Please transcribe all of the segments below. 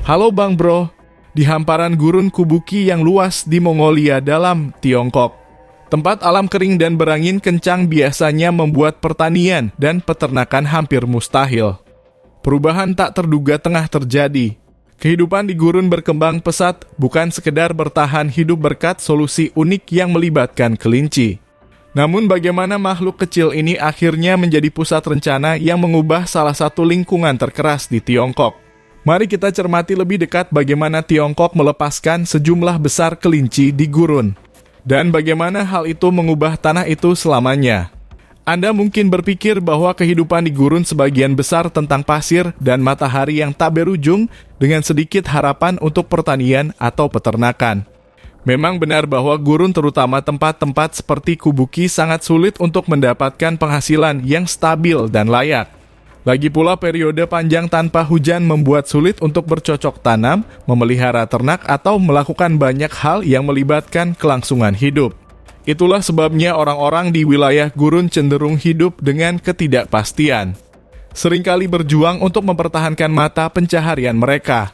Halo Bang Bro, di hamparan gurun Kubuki yang luas di Mongolia dalam Tiongkok. Tempat alam kering dan berangin kencang biasanya membuat pertanian dan peternakan hampir mustahil. Perubahan tak terduga tengah terjadi. Kehidupan di gurun berkembang pesat, bukan sekedar bertahan hidup berkat solusi unik yang melibatkan kelinci. Namun bagaimana makhluk kecil ini akhirnya menjadi pusat rencana yang mengubah salah satu lingkungan terkeras di Tiongkok. Mari kita cermati lebih dekat bagaimana Tiongkok melepaskan sejumlah besar kelinci di gurun. Dan bagaimana hal itu mengubah tanah itu selamanya. Anda mungkin berpikir bahwa kehidupan di gurun sebagian besar tentang pasir dan matahari yang tak berujung dengan sedikit harapan untuk pertanian atau peternakan. Memang benar bahwa gurun terutama tempat-tempat seperti Kubuki sangat sulit untuk mendapatkan penghasilan yang stabil dan layak. Lagi pula periode panjang tanpa hujan membuat sulit untuk bercocok tanam, memelihara ternak atau melakukan banyak hal yang melibatkan kelangsungan hidup. Itulah sebabnya orang-orang di wilayah gurun cenderung hidup dengan ketidakpastian. Seringkali berjuang untuk mempertahankan mata pencaharian mereka.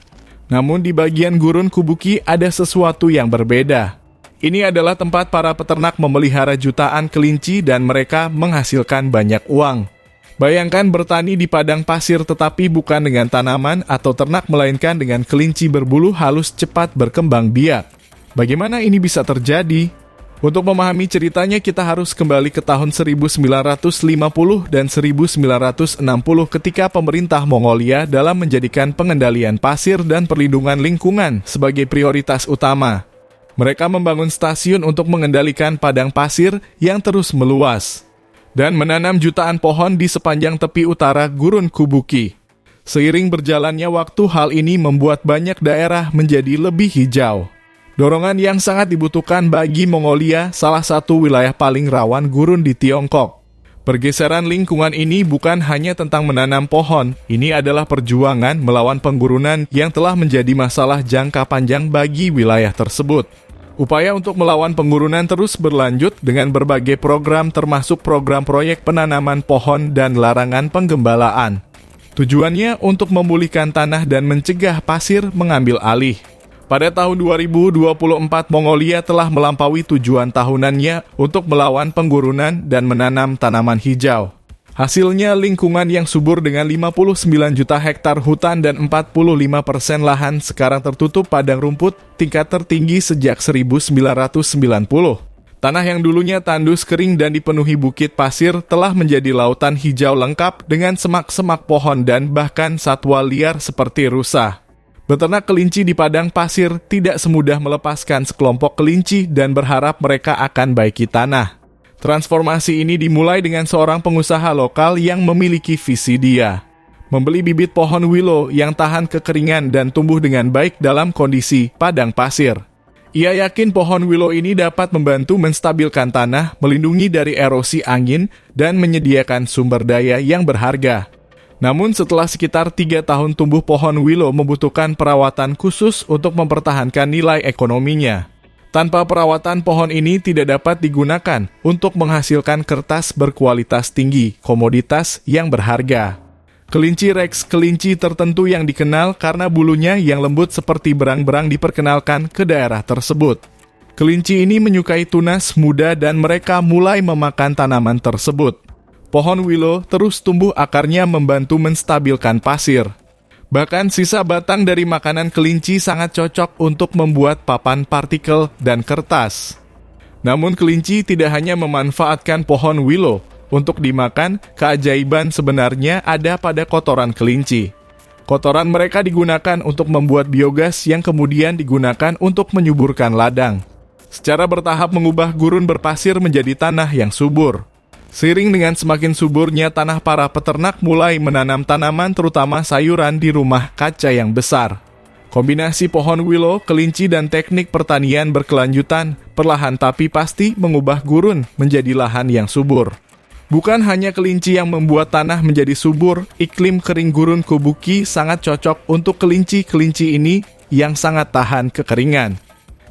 Namun di bagian gurun Kubuki ada sesuatu yang berbeda. Ini adalah tempat para peternak memelihara jutaan kelinci dan mereka menghasilkan banyak uang. Bayangkan bertani di padang pasir tetapi bukan dengan tanaman atau ternak melainkan dengan kelinci berbulu halus cepat berkembang biak. Bagaimana ini bisa terjadi? Untuk memahami ceritanya kita harus kembali ke tahun 1950 dan 1960 ketika pemerintah Mongolia dalam menjadikan pengendalian pasir dan perlindungan lingkungan sebagai prioritas utama. Mereka membangun stasiun untuk mengendalikan padang pasir yang terus meluas dan menanam jutaan pohon di sepanjang tepi utara gurun Kubuki. Seiring berjalannya waktu, hal ini membuat banyak daerah menjadi lebih hijau. Dorongan yang sangat dibutuhkan bagi Mongolia, salah satu wilayah paling rawan gurun di Tiongkok. Pergeseran lingkungan ini bukan hanya tentang menanam pohon, ini adalah perjuangan melawan penggurunan yang telah menjadi masalah jangka panjang bagi wilayah tersebut. Upaya untuk melawan penggurunan terus berlanjut dengan berbagai program termasuk program proyek penanaman pohon dan larangan penggembalaan. Tujuannya untuk memulihkan tanah dan mencegah pasir mengambil alih. Pada tahun 2024, Mongolia telah melampaui tujuan tahunannya untuk melawan penggurunan dan menanam tanaman hijau. Hasilnya lingkungan yang subur dengan 59 juta hektar hutan dan 45% lahan sekarang tertutup padang rumput tingkat tertinggi sejak 1990. Tanah yang dulunya tandus kering dan dipenuhi bukit pasir telah menjadi lautan hijau lengkap dengan semak-semak pohon dan bahkan satwa liar seperti rusa. Beternak kelinci di padang pasir tidak semudah melepaskan sekelompok kelinci dan berharap mereka akan baiki tanah. Transformasi ini dimulai dengan seorang pengusaha lokal yang memiliki visi dia. Membeli bibit pohon willow yang tahan kekeringan dan tumbuh dengan baik dalam kondisi padang pasir. Ia yakin pohon willow ini dapat membantu menstabilkan tanah, melindungi dari erosi angin, dan menyediakan sumber daya yang berharga. Namun setelah sekitar 3 tahun tumbuh pohon willow membutuhkan perawatan khusus untuk mempertahankan nilai ekonominya. Tanpa perawatan pohon ini tidak dapat digunakan untuk menghasilkan kertas berkualitas tinggi, komoditas yang berharga. Kelinci Rex, kelinci tertentu yang dikenal karena bulunya yang lembut seperti berang-berang diperkenalkan ke daerah tersebut. Kelinci ini menyukai tunas muda dan mereka mulai memakan tanaman tersebut. Pohon willow terus tumbuh akarnya membantu menstabilkan pasir. Bahkan sisa batang dari makanan kelinci sangat cocok untuk membuat papan partikel dan kertas. Namun kelinci tidak hanya memanfaatkan pohon willow untuk dimakan, keajaiban sebenarnya ada pada kotoran kelinci. Kotoran mereka digunakan untuk membuat biogas yang kemudian digunakan untuk menyuburkan ladang. Secara bertahap mengubah gurun berpasir menjadi tanah yang subur. Seiring dengan semakin suburnya tanah, para peternak mulai menanam tanaman terutama sayuran di rumah kaca yang besar. Kombinasi pohon willow, kelinci, dan teknik pertanian berkelanjutan perlahan tapi pasti mengubah gurun menjadi lahan yang subur. Bukan hanya kelinci yang membuat tanah menjadi subur, iklim kering gurun Kubuki sangat cocok untuk kelinci-kelinci ini yang sangat tahan kekeringan.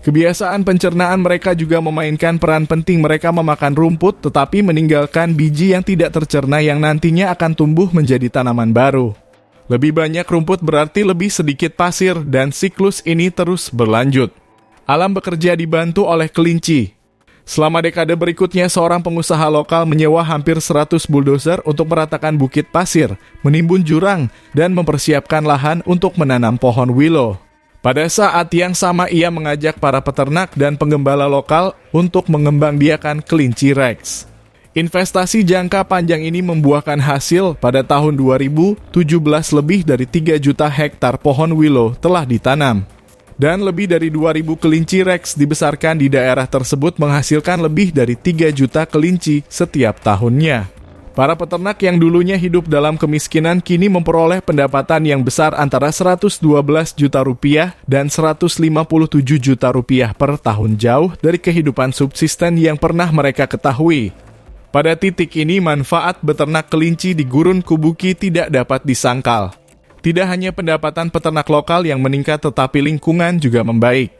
Kebiasaan pencernaan mereka juga memainkan peran penting. Mereka memakan rumput tetapi meninggalkan biji yang tidak tercerna yang nantinya akan tumbuh menjadi tanaman baru. Lebih banyak rumput berarti lebih sedikit pasir dan siklus ini terus berlanjut. Alam bekerja dibantu oleh kelinci. Selama dekade berikutnya, seorang pengusaha lokal menyewa hampir 100 bulldozer untuk meratakan bukit pasir, menimbun jurang, dan mempersiapkan lahan untuk menanam pohon willow. Pada saat yang sama, ia mengajak para peternak dan penggembala lokal untuk mengembangbiakan kelinci Rex. Investasi jangka panjang ini membuahkan hasil. Pada tahun 2017 lebih dari 3 juta hektar pohon willow telah ditanam. Dan lebih dari 2.000 kelinci Rex dibesarkan di daerah tersebut menghasilkan lebih dari 3 juta kelinci setiap tahunnya. Para peternak yang dulunya hidup dalam kemiskinan kini memperoleh pendapatan yang besar antara 112 juta rupiah dan 157 juta rupiah per tahun, jauh dari kehidupan subsisten yang pernah mereka ketahui. Pada titik ini, manfaat beternak kelinci di Gurun Kubuki tidak dapat disangkal. Tidak hanya pendapatan peternak lokal yang meningkat, tetapi lingkungan juga membaik.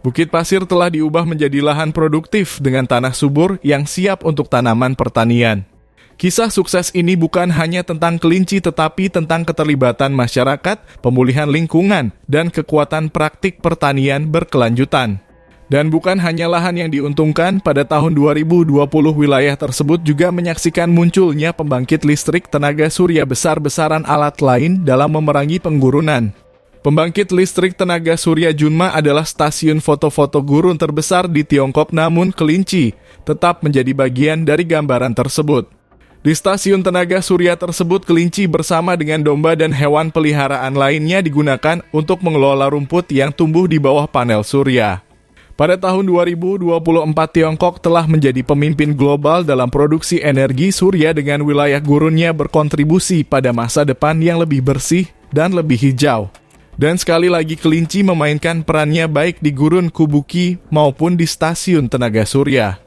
Bukit pasir telah diubah menjadi lahan produktif dengan tanah subur yang siap untuk tanaman pertanian. Kisah sukses ini bukan hanya tentang kelinci, tetapi tentang keterlibatan masyarakat, pemulihan lingkungan, dan kekuatan praktik pertanian berkelanjutan. Dan bukan hanya lahan yang diuntungkan, pada tahun 2020 wilayah tersebut juga menyaksikan munculnya pembangkit listrik tenaga surya besar-besaran alat lain dalam memerangi penggurunan. Pembangkit listrik tenaga surya Junma adalah stasiun foto-foto gurun terbesar di Tiongkok, namun kelinci tetap menjadi bagian dari gambaran tersebut. Di stasiun tenaga surya tersebut, kelinci bersama dengan domba dan hewan peliharaan lainnya digunakan untuk mengelola rumput yang tumbuh di bawah panel surya. Pada tahun 2024, Tiongkok telah menjadi pemimpin global dalam produksi energi surya dengan wilayah gurunnya berkontribusi pada masa depan yang lebih bersih dan lebih hijau. Dan sekali lagi, kelinci memainkan perannya baik di Gurun Kubuki maupun di stasiun tenaga surya.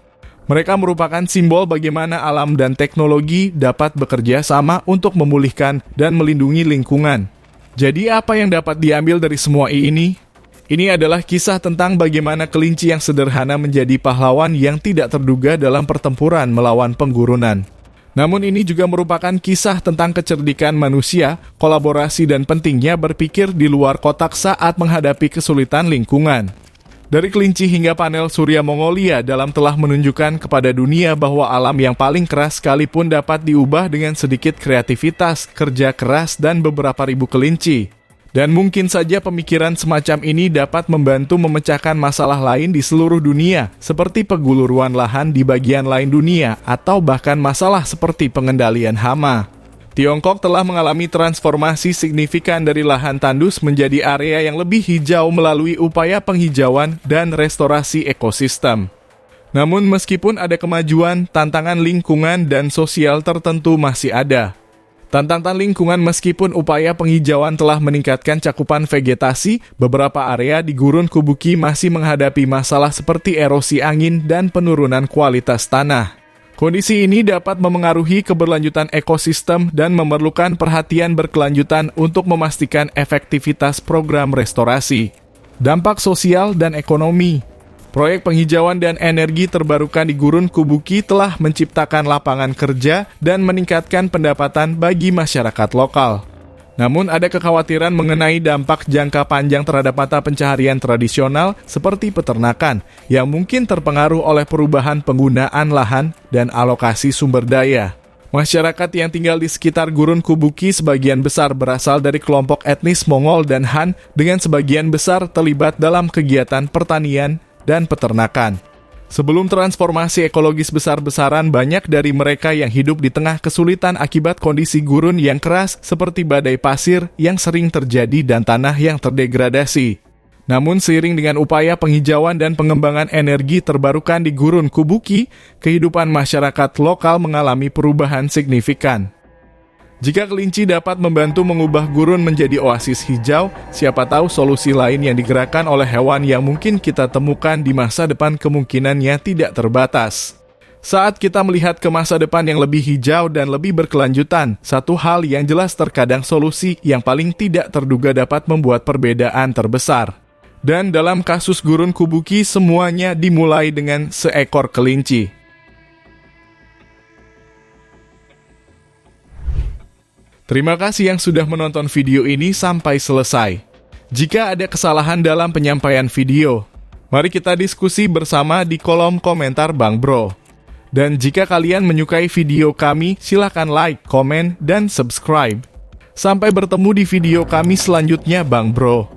Mereka merupakan simbol bagaimana alam dan teknologi dapat bekerja sama untuk memulihkan dan melindungi lingkungan. Jadi apa yang dapat diambil dari semua ini? Ini adalah kisah tentang bagaimana kelinci yang sederhana menjadi pahlawan yang tidak terduga dalam pertempuran melawan penggurunan. Namun ini juga merupakan kisah tentang kecerdikan manusia, kolaborasi dan pentingnya berpikir di luar kotak saat menghadapi kesulitan lingkungan. Dari kelinci hingga panel surya Mongolia dalam telah menunjukkan kepada dunia bahwa alam yang paling keras sekalipun dapat diubah dengan sedikit kreativitas, kerja keras dan beberapa ribu kelinci. Dan mungkin saja pemikiran semacam ini dapat membantu memecahkan masalah lain di seluruh dunia, seperti peguluruan lahan di bagian lain dunia, atau bahkan masalah seperti pengendalian hama. Tiongkok telah mengalami transformasi signifikan dari lahan tandus menjadi area yang lebih hijau melalui upaya penghijauan dan restorasi ekosistem. Namun meskipun ada kemajuan, tantangan lingkungan dan sosial tertentu masih ada. Tantangan lingkungan meskipun upaya penghijauan telah meningkatkan cakupan vegetasi, beberapa area di Gurun Kubuki masih menghadapi masalah seperti erosi angin dan penurunan kualitas tanah. Kondisi ini dapat memengaruhi keberlanjutan ekosistem dan memerlukan perhatian berkelanjutan untuk memastikan efektivitas program restorasi. Dampak sosial dan ekonomi. Proyek penghijauan dan energi terbarukan di Gurun Kubuki telah menciptakan lapangan kerja dan meningkatkan pendapatan bagi masyarakat lokal. Namun ada kekhawatiran mengenai dampak jangka panjang terhadap mata pencaharian tradisional seperti peternakan yang mungkin terpengaruh oleh perubahan penggunaan lahan dan alokasi sumber daya. Masyarakat yang tinggal di sekitar Gurun Kubuki sebagian besar berasal dari kelompok etnis Mongol dan Han, dengan sebagian besar terlibat dalam kegiatan pertanian dan peternakan. Sebelum transformasi ekologis besar-besaran, banyak dari mereka yang hidup di tengah kesulitan akibat kondisi gurun yang keras seperti badai pasir yang sering terjadi dan tanah yang terdegradasi. Namun seiring dengan upaya penghijauan dan pengembangan energi terbarukan di Gurun Kubuki, kehidupan masyarakat lokal mengalami perubahan signifikan. Jika kelinci dapat membantu mengubah gurun menjadi oasis hijau, siapa tahu solusi lain yang digerakkan oleh hewan yang mungkin kita temukan di masa depan kemungkinannya tidak terbatas. Saat kita melihat ke masa depan yang lebih hijau dan lebih berkelanjutan, satu hal yang jelas terkadang solusi yang paling tidak terduga dapat membuat perbedaan terbesar. Dan dalam kasus Gurun Kubuki, semuanya dimulai dengan seekor kelinci. Terima kasih yang sudah menonton video ini sampai selesai. Jika ada kesalahan dalam penyampaian video, mari kita diskusi bersama di kolom komentar Bang Bro. Dan jika kalian menyukai video kami, silakan like, komen, dan subscribe. Sampai bertemu di video kami selanjutnya Bang Bro.